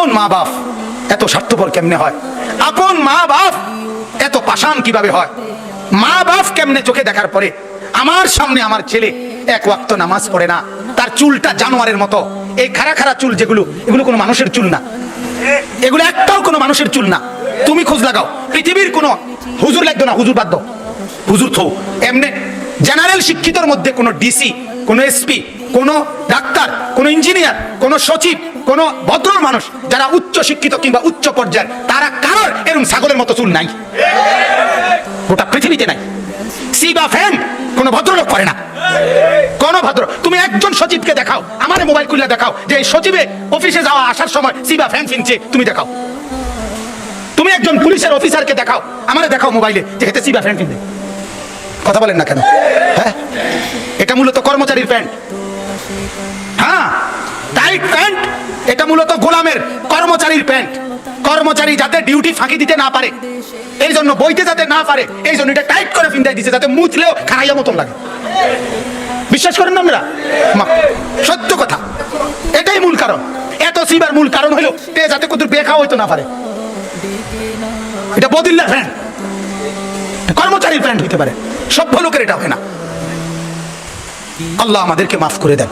আপন মা বাপ এত স্বার্থপর কেমনে হয়? আপন মা বাপ এত পাষাণ কিভাবে হয়? মা বাপ কেমনে চোখে দেখার পরে আমার সামনে আমার ছেলে এক ওয়াক্ত নামাজ পড়ে না, তার চুলটা জানোয়ারের মতো, এই খাড়া খাড়া চুল যেগুলো, এগুলো কোনো মানুষের চুল না, এগুলো একটাও কোনো মানুষের চুল না। তুমি খোঁজ লাগাও, পৃথিবীর কোনো হুজুর লাগতো না, হুজুর বাদ দাও, হুজুর থো, এমনি জেনারেল শিক্ষিতর মধ্যে কোনো ডিসি, কোনো এসপি, কোনো ডাক্তার, কোনো ইঞ্জিনিয়ার, কোনো সচিব, কোনো ভদ্র মানুষ যারা উচ্চ শিক্ষিত কিংবা উচ্চ পর্যায়ের, তারা কারোর এরকম ছাগলের মতো চুল নাই, গোটা পৃথিবীতে নাই। সি বা ফ্যান কোনো ভদ্রলোক করে না, কোন ভদ্র। তুমি একজন সচিবকে দেখাও, আমার মোবাইল খুলে দেখাও যে এই সচিবে অফিসে যাওয়া আসার সময় সি বা ফ্যান ফিনছে, তুমি দেখাও। তুমি একজন পুলিশের অফিসারকে দেখাও, আমারে দেখাও মোবাইলে যে হেতে সি বা ফ্যান ফিনছে। কথা বলেন না কেন? হ্যাঁ, এটা মূলত কর্মচারীর প্যান্ট। হ্যাঁ, টাইট প্যান্ট, এটা মূলত গোলামের কর্মচারীর প্যান্ট। কর্মচারী যাতে ডিউটি ফাঁকি দিতে না পারে, এই জন্য বইতে যাতে না পারে, এই জন্য এটা টাইট করে ফিন্দাই দিছে, যাতে মুছলেও খারাইয়া মতন লাগে। বিশ্বাস করেন না আপনারা? সত্য কথা, এটাই মূল কারণ। এত সিবার মূল কারণ হলো যাতে কত বেখা হইতো না পারে। এটা বদিল্লার প্যান্ট, কর্মচারীর প্যান্ট হইতে পারে, সভ্য লোকের এটা হয় না। আল্লাহ আমাদেরকে মাফ করে দেন।